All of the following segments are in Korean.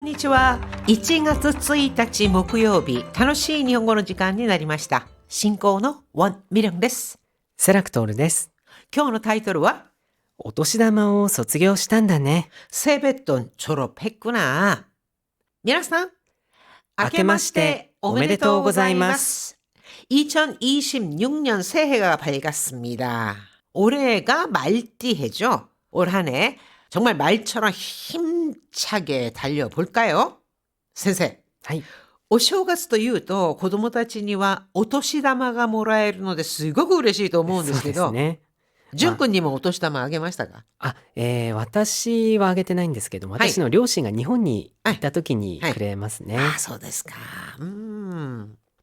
こんにちは。1月1日木曜日、楽しい日本語の時間になりました。進行のウォン・ミリョンです。セラクトールです。今日のタイトルは、お年玉を卒業したんだね。세뱃돈 졸업했구나。皆さん、明けましておめでとうございます。 2026년 새해가 밝았습니다. 올해가 말띠해죠. 올 한 해 정말 말처럼 힘차게 달려볼까요?先生。はい。お正月というと子供たちにはお年玉がもらえるのですごく嬉しいと思うんですけど、そうですね。淳君にもお年玉あげましたか？私はあげてないんですけども、はい私の両親が日本にはい行った時にはいくれますね。ああ、そうですか。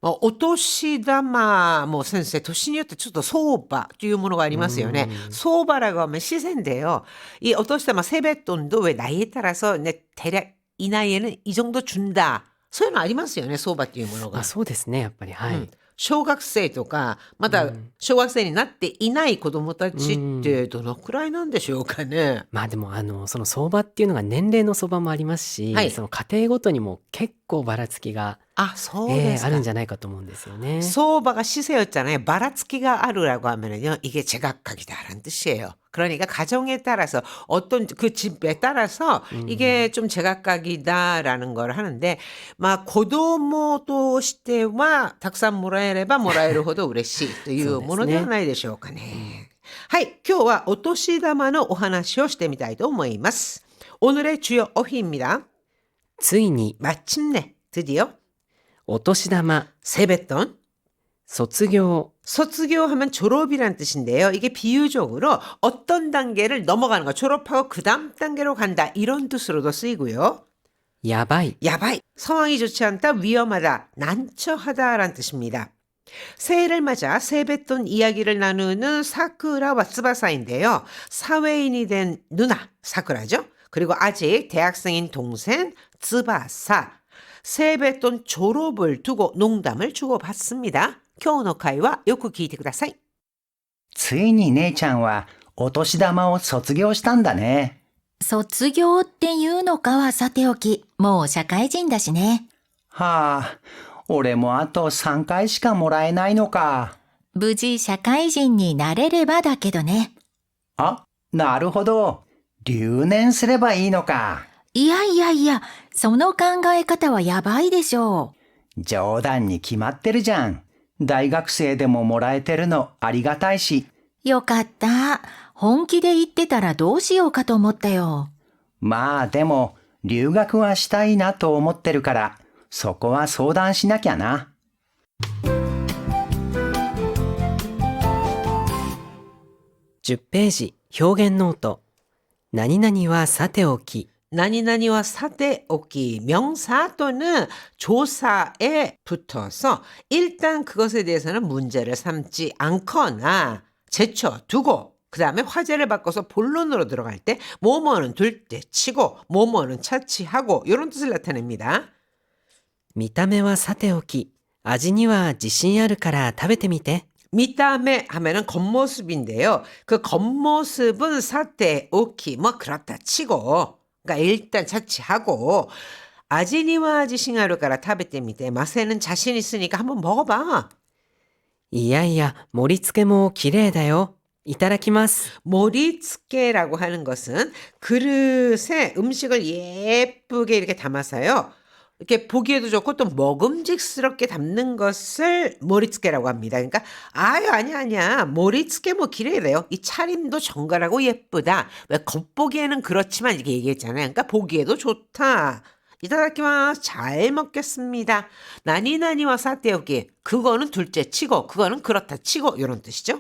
お年玉も先生、年によってちょっと相場というものがありますよね. 소바라고 하면 시세인데요. 이 어떠시다마 세뱃돈도 왜 나이에 따라서 대략 이 나이에는 이 정도 준다. そういうのありますよね、相場っていうものが。そうですね、やっぱり。はい。小学生とか、まだ小学生になっていない子供たちってどのくらいなんでしょうかね。でもその相場っていうのが年齢の相場もありますし、はいその家庭ごとにも結構ばらつきが、あ、そうですか。あるんじゃないかと思うんですよね。소바가 시세였잖아요. 바라츠키가 아루라고 하면은요, 이게 제각각이다라는 뜻이에요. 그러니까 가정에 따라서 어떤 그 집에 따라서 이게 좀 제각각이다라는 걸 하는데, 막 고도모としてはたくさんもらえればもらえるほど嬉しいというものではないでしょうかね。はい、今日はお年玉のお話をしてみたいと思います。오늘의 주요 어휘입니다. ついに 마침내, 드디어 お年玉 세뱃돈, 卒業 卒業하면 졸업이란 뜻인데요. 이게 비유적으로 어떤 단계를 넘어가는 거, 졸업하고 그 다음 단계로 간다, 이런 뜻으로도 쓰이고요. やばい 야바이, 상황이 좋지 않다, 위험하다, 난처하다라는 뜻입니다. 새해를 맞아 세뱃돈 이야기를 나누는 사쿠라와 츠바사인데요. 사회인이 된 누나, 사쿠라죠. 그리고 아직 대학생인 동생, 츠바사. 세뱃돈 졸업을 두고 농담을 주고받습니다. 今日の会話よく聞いてください。ついに姉ちゃんはお年玉を卒業したんだね。卒業っていうのかはさておき、もう社会人だしね。はあ、俺もあと3回しかもらえないのか。無事社会人になれればだけどね。あ、なるほど。留年すればいいのか。いや、その考え方はやばいでしょう。冗談に決まってるじゃん。大学生でももらえてるのありがたいし。よかった。本気で言ってたらどうしようかと思ったよ。まあでも、留学はしたいなと思ってるから、そこは相談しなきゃな。10ページ表現ノート。何々はさておき。 나니나니와 사대오기 명사 또는 조사에 붙어서 일단 그것에 대해서는 문제를 삼지 않거나 제쳐두고 그 다음에 화제를 바꿔서 본론으로 들어갈 때 뭐뭐는 둘째치고 뭐뭐는 차치하고 이런 뜻을 나타냅니다. 見た目はさておき、味には自信あるから食べてみて。 밑담에 하면은 겉모습인데요. 그 겉모습은 사대오기 뭐 그렇다 치고 그러니까 일단 차치하고 아지니와 지싱하루가라 타베떼미테 맛에는 자신 있으니까 한번 먹어봐. いやいや、盛り付けも綺麗だよ。いただきます。 모리츠케라고 하는 것은 그릇에 음식을 예쁘게 이렇게 담아서요. 이렇게 보기에도 좋고 또 먹음직스럽게 담는 것을 모리츠케라고 합니다. 그러니까 아니야. 모리츠케 뭐 기래래요. 이 차림도 정갈하고 예쁘다. 왜 겉보기에는 그렇지만 이렇게 얘기했잖아요. 그러니까 보기에도 좋다. 이따다키마스 잘 먹겠습니다. 나니나니와 사테오기 그거는 둘째 치고 그거는 그렇다 치고 이런 뜻이죠.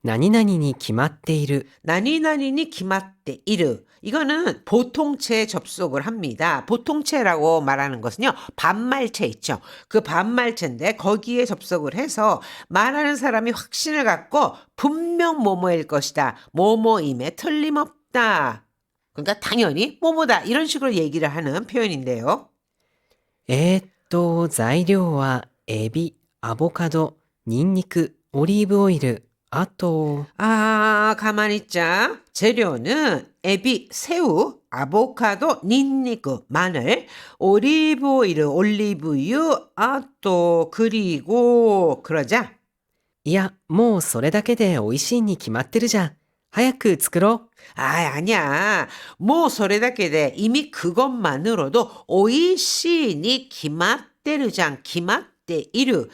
何々に決まっている。 나니나니니 기마떼 이르. 이거는 보통체에 접속을 합니다. 보통체라고 말하는 것은요. 반말체 있죠. 그 반말체인데 거기에 접속을 해서 말하는 사람이 확신을 갖고 분명 뭐뭐일 것이다. 뭐뭐임에 틀림없다. 그러니까 당연히 뭐뭐다. 이런 식으로 얘기를 하는 표현인데요. 材料はエビ、アボカド、ニンニク、オリーブオイル、あと、 아, 가만히 있자. 재료는 에비, 새우, 아보카도, 닌니크, 마늘, 올리브오일, 올리브유, 또 그리고 그러자. いや、もうそれだけで美味しいに決まってるじゃん。早く作ろ 아니야. 뭐, それだけで 이미 그것만으로도 오이시니 기맛대르장, 기맛대이르.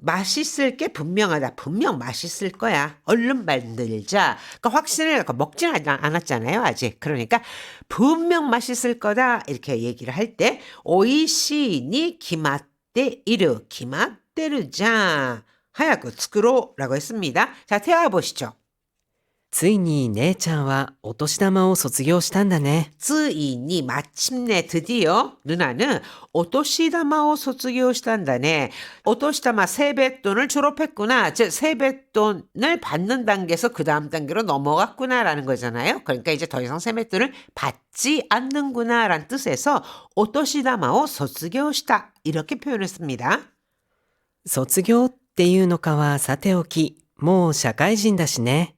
맛있을 게 분명하다. 분명 맛있을 거야. 얼른 만들자. 그러니까 확신을 갖고 먹진 않았잖아요, 아직. 그러니까 분명 맛있을 거다. 이렇게 얘기를 할 때 오이시니 기맛대이르, 기맛대르자. 하얗고 스크로라고 했습니다. 자, 태아 보시죠. う。ついに姉ちゃんはお年玉を卒業したんだね。 쯔이니 마침내 드디어 누나는 오토시다마を 卒業したんだね. 오토시다마 세뱃돈을 졸업했구나. 즉 세뱃돈을 받는 단계에서 그 다음 단계로 넘어갔구나라는 거잖아요. 그러니까 이제 더 이상 세뱃돈을 받지 않는구나라는 뜻에서 오토시다마を 卒業した 이렇게 표현했습니다. 卒業っていうのかはさておき、もう社会人だしね。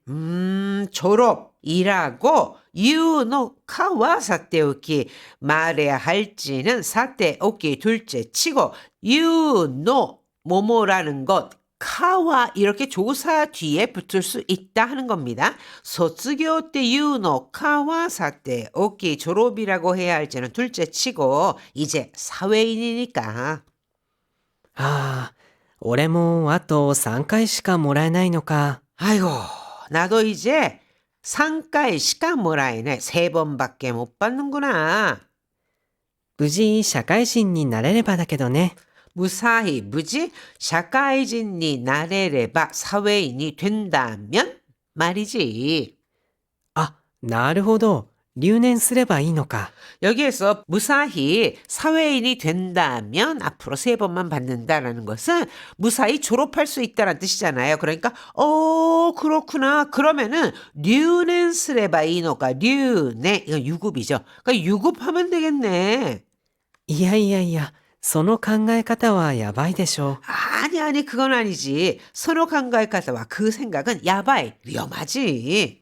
졸업이라고 유노카와 사테오키 말해야 할지는 사테오키 둘째 치고 유노 뭐뭐라는 것 카와 이렇게 조사 뒤에 붙을 수 있다 하는 겁니다.卒業 때 유노카와 사테오키 졸업이라고 해야 할지는 둘째 치고 이제 사회인이니까. ああ、俺もあと3回しかもらえないのか。 아이고, 나도 이제 상가의 시간 모라이네. 3번밖에 못 받는구나. 無事社会人になれればだけどね。 무사히 무지 샤카이진이 나레레바 사회인이 된다면 말이지. あ、なるほど。留年すればいいのか。 여기에서 무사히 사회인이 된다면 앞으로 3번만 받는다라는 것은 무사히 졸업할 수 있다는 뜻이잖아요. 그러니까 그렇구나. 그러면은 류넨스레바이노가 류네 이거 유급이죠. 그러니까 유급하면 되겠네. いやいやいや、その考え方はやばいでしょ。 아니 그건 아니지. 선호감가의가다와 그 생각은 야바이 위험하지.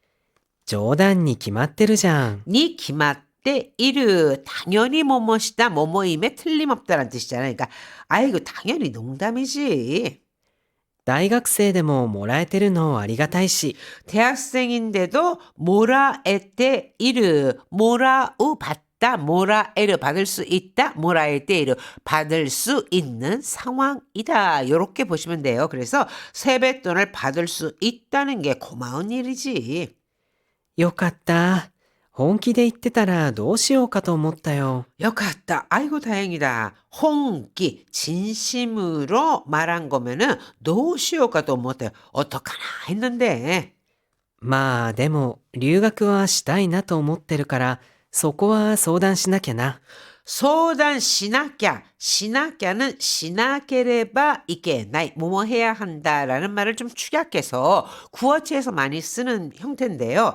冗談に決まってるじゃん。 니 기맛대 이르 당연히 뭐뭐시다 뭐뭐임에 틀림없다라는 뜻이잖아요. 그러니까 아이고 당연히 농담이지. 大学生でももらえてるのありがたいし。 대학생인데도 모라에테 이르 모라우 받다 모라에르 받을 수 있다 모라에테 이르 받을 수 있는 상황이다. 이렇게 보시면 돼요. 그래서 세뱃돈을 받을 수 있다는 게 고마운 일이지. よかった。本気で言ってたらどうしようかと思ったよ。 역같다. 아이고 다행이다. 홍기 진심으로 말한 거면은 노시오가도 못해 어떡하나 했는데. まあでも留学はしたいなと思ってるからそこは相談しなきゃな。 소단 시나캬는 시나케레바 이케나이 뭐뭐 해야 한다라는 말을 좀 축약해서 구어체에서 많이 쓰는 형태인데요.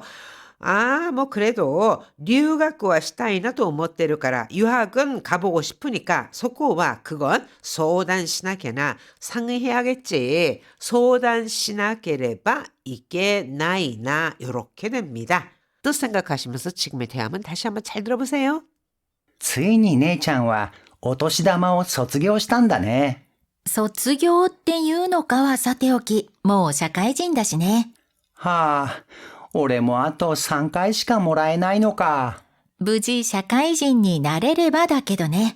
뭐 그래도留学와 시타이나도 못되르까라 유학은 가보고 싶으니까 소코와 그건 소단 시나케나 상의해야겠지. 소단 시나케레바 이케나이나 요렇게 됩니다. 뜻 생각하시면서 지금의 대화문 다시 한번 잘 들어보세요. ついに姉ちゃんはお年玉を卒業したんだね。卒業っていうのかはさておき、もう社会人だしね。はあ、俺もあと3回しかもらえないのか。無事社会人になれればだけどね。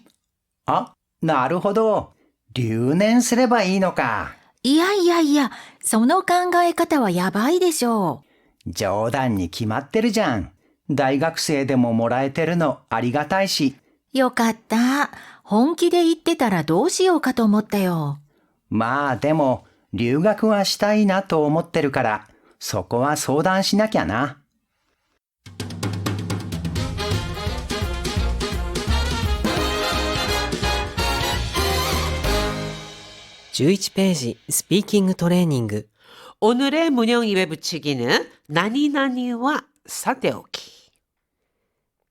あ、なるほど。留年すればいいのか。いやいやいや、その考え方はやばいでしょう。冗談に決まってるじゃん。大学生でももらえてるのありがたいし。よかった。本気で言ってたらどうしようかと思ったよ。まあでも、留学はしたいなと思ってるから、そこは相談しなきゃな。11ページスピーキングトレーニング。 오늘의 문형 입에 붙이기는 나니나니와 사테오키.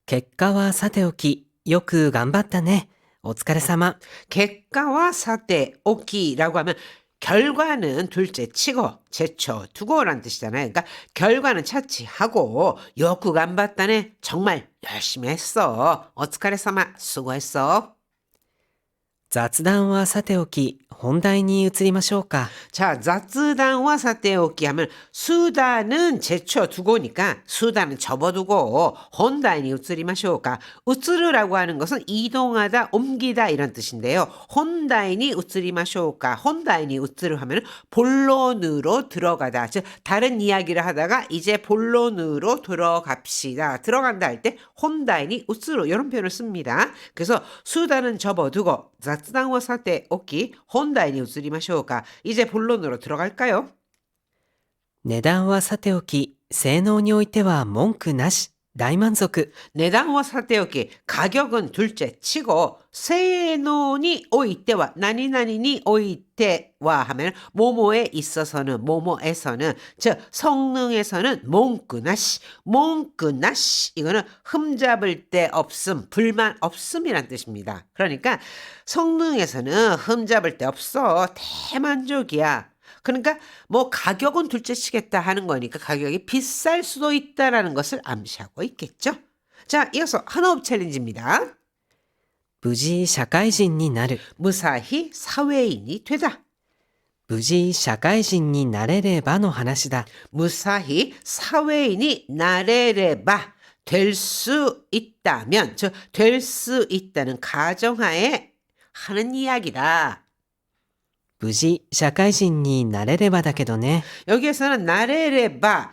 結果はさておき、よく頑張ったね。お疲れ様。 객가와 사테오키라고 하면 결과는 둘째 치고 제쳐 두고라는 뜻이잖아요. 그러니까 결과는 차치하고 요구 간봤다네. 정말 열심히 했어. 오츠카레사마 수고했어. 雑談はさておき、本題に移りましょうか。 자, 자쯔단와 사테오키 하면 수다는 제쳐두고니까 수다는 접어두고 혼다이니 우츠리마쇼우까. 우츠르라고 하는 것은 이동하다, 옮기다 이런 뜻인데요. 혼다이니 우츠리마쇼우까. 혼다이니 우츠르 하면 본론으로 들어가다. 즉 다른 이야기를 하다가 이제 본론으로 들어갑시다. 들어간다 할 때 혼다이니 우츠르 이런 표현을 씁니다. 그래서 수다는 접어두고 자쯔단와 사테오키 혼다이니 우츠리마쇼우까. 이제 본론으로 들어갈까요? 値段はさておき、性能においては文句なし。大満足。 내단와 사테오키 가격은 둘째 치고 세노니 오이테와 나니나니니 오이테와 하면 뭐뭐에 있어서는 뭐뭐에서는 즉 성능에서는 몽끄나시 이거는 흠잡을 데 없음 불만 없음이란 뜻입니다. 그러니까 성능에서는 흠잡을 데 없어 대만족이야. 그러니까 뭐 가격은 둘째 치겠다 하는 거니까 가격이 비쌀 수도 있다라는 것을 암시하고 있겠죠. 자, 이어서 한호흡 챌린지입니다. 無事社会人になる。 무사히 사회인이 되다. 無事社会人になれればの話だ。 무사히 사회인이 나래레바 될 수 있다면 즉 될 수 있다는 가정하에 하는 이야기다. 無事社会人になれればだけどね。 여기에서는 나래레바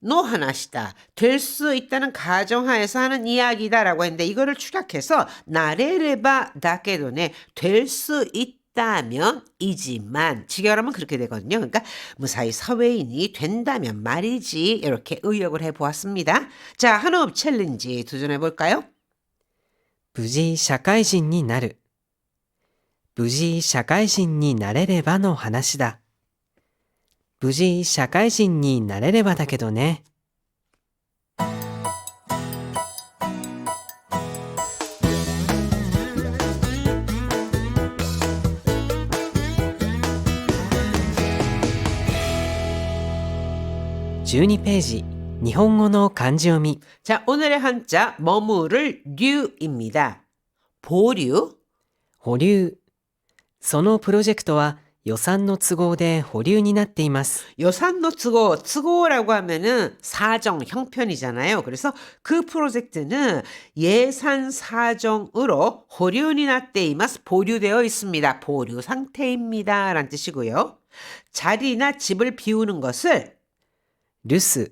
노 하나시다. 될 수 있다는 가정하에서 하는 이야기다라고 했는데 이거를 축약해서 나래레바 다케도네 될 수 있다면 이지만 직역하면 그렇게 되거든요. 그러니까 무사히 사회인이 된다면 말이지 이렇게 의역을 해보았습니다. 자, 한호흡 챌린지 도전해볼까요? 無事社会人になる。無事社会人になれればの話だ。無事社会人になれればだけどね。 12ページ、日本語の漢字読み。 자, 오늘의 한자 머무를 류입니다. 보류, 保留。そのプロジェクトは予算の都合で保留になっています。 요산노 츠고라고 하면은 사정 형편이잖아요. 그래서 그 프로젝트는 예산 사정으로 호류니 나떼이마스 보류되어 있습니다. 보류 상태입니다. 라는 뜻이고요. 자리나 집을 비우는 것을 留守。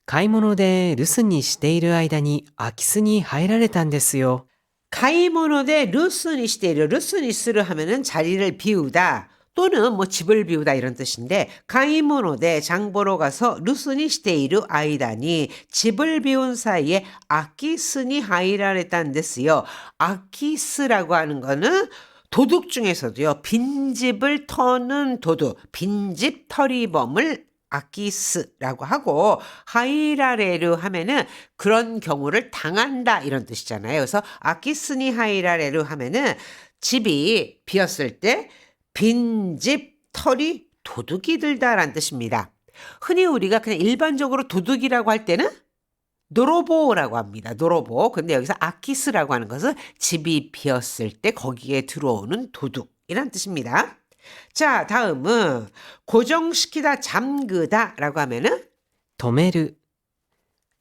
買い物で留守にしている間に空き巣に入られたんですよ。 가이모노데 루스니시테르 루스니스를 하면은 자리를 비우다 또는 뭐 집을 비우다 이런 뜻인데 가이모노데 장보러 가서 루스니시테이르 아이다니 집을 비운 사이에 아키스니 하이라레탄 데스요. 아키스라고 하는 거는 도둑 중에서도요. 빈집을 터는 도둑, 빈집 털이범을 아키스라고 하고 하이라레르 하면은 그런 경우를 당한다 이런 뜻이잖아요. 그래서 아키스니 하이라레르 하면은 집이 비었을 때 빈집 털이 도둑이 들다라는 뜻입니다. 흔히 우리가 그냥 일반적으로 도둑이라고 할 때는 노로보라고 합니다. 노로보. 근데 여기서 아키스라고 하는 것은 집이 비었을 때 거기에 들어오는 도둑이란 뜻입니다. 자, 다음은 고정시키다, 잠그다 라고 하면은 止める。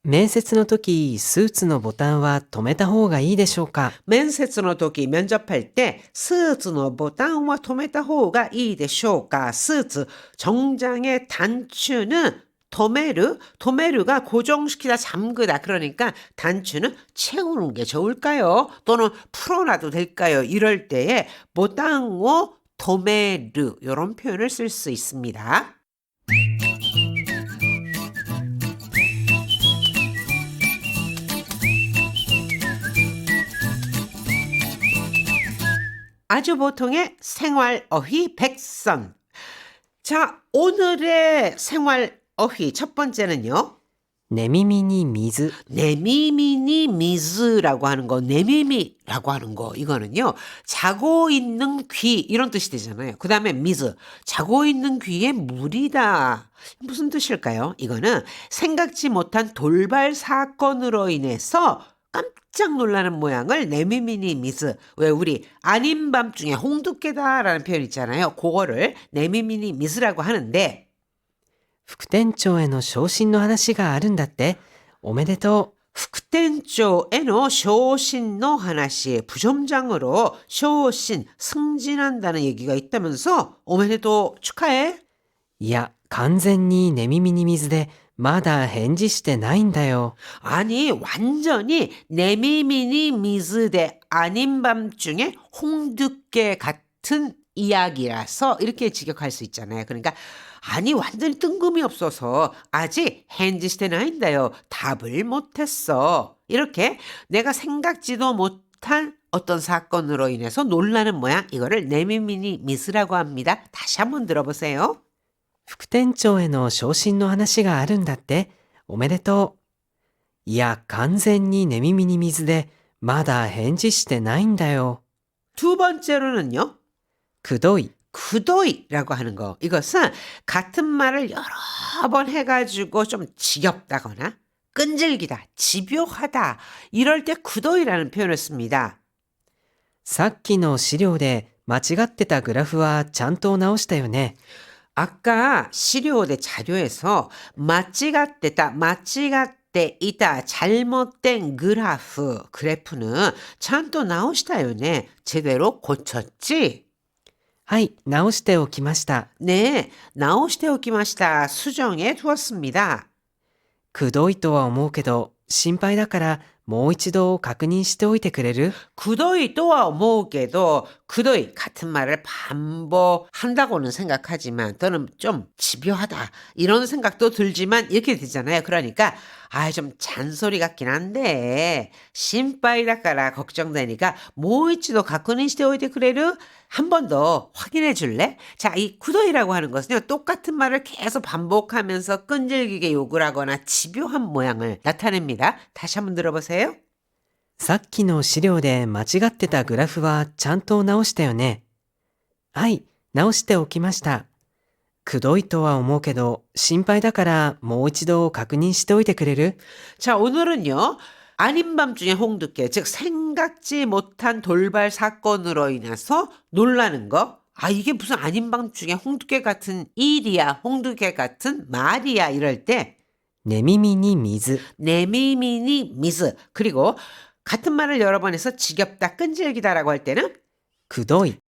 面接の時、スーツのボタンは止めた方がいいでしょうか。 면세츠노 도기 면접할 때 스츠노 보탄와 토메타 호가 이데쇼가 스츠 정장의 단추는 도메르가 고정시키다 잠그다 그러니까 단추는 채우는 게 좋을까요? 또는 풀어놔도 될까요? 이럴 때에 보탄오 도메르 이런 표현을 쓸 수 있습니다. 아주 보통의 생활 어휘 백선. 자, 오늘의 생활 어휘 첫 번째는요. 寝耳に水 내미미니 미즈라고 하는 거, 내미미라고 하는 거, 이거는요, 자고 있는 귀, 이런 뜻이 되잖아요. 그 다음에 미즈, 자고 있는 귀에 물이다. 무슨 뜻일까요? 이거는 생각지 못한 돌발 사건으로 인해서 깜짝 놀라는 모양을 내미미니 미즈. 왜 우리 아닌 밤중에 홍두깨다라는 표현 있잖아요. 그거를 내미미니 미즈라고 하는데, 副店長への昇進の話があるんだって。おめでと 副店長への 昇進の 話, 부점장으로 昇進, 승진한다는 얘기가 있다면서 오메데토 축하해? う。いや、完全に寝耳に水で、まだ返事してないんだよ。 아니 완전히 내미미니 미즈대 아닌 밤중에 홍두깨 같은 이야기라서 이렇게 직역할 수 있잖아요. 그러니까 아니 완전히 뜬금이 없어서 아직 hen지시테나인데요. 답을 못했어. 이렇게 내가 생각지도 못한 어떤 사건으로 인해서 놀라는 모양, 이거를 내미미니 미스라고 합니다. 다시 한번 들어보세요. 副店長への昇進の話があるんだって。おめでとう。いや、完全に寝耳に水で、まだ返事してないんだよ。 두 번째로는요. くどい。 구도이라고 하는 거. 이것은 같은 말을 여러 번 해가지고 좀 지겹다거나 끈질기다, 집요하다 이럴 때 구도이라는 표현을 씁니다. さっきの資料で間違ってたグラフはちゃんと直したよね。 아까 시료대 자료에서 맞지가때다, 맞지가때 있다, 잘못된 그래프는 찬또 나오시다요네. 제대로 고쳤지? はい、直しておきました。 네, 나오시대 오키마시다. 수정해 두었습니다. くどいとは思うけど、心配だからもう一度確認しておいてくれる？ 구도이 또한 모으게도 구도이 같은 말을 반복한다고는 생각하지만 또는 좀 집요하다 이런 생각도 들지만 이렇게 되잖아요. 그러니까 좀 잔소리 같긴 한데心配だから 걱정되니까 모이치도 가쿠니시테 오이데 그래르 한 번 더 확인해 줄래? 자, 이 구도이라고 하는 것은요. 똑같은 말을 계속 반복하면서 끈질기게 요구를 하거나 집요한 모양을 나타냅니다. 다시 한번 들어보세요. さっきの資料で間違ってたグラフはちゃんと直したよね。はい、直しておきました。くどいとは思うけど、心配だからもう一度確認しておいてくれる？ 자, 오늘은요. 아닌 밤중에 홍두깨, 즉 생각지 못한 돌발 사건으로 인해서 놀라는 거. 이게 무슨 아닌 밤중에 홍두깨 같은 일이야, 홍두깨 같은 말이야 이럴 때 寝耳に水。 내미미니 미스. 그리고 같은 말을 여러 번 해서 지겹다, 끈질기다라고 할 때는 くどい。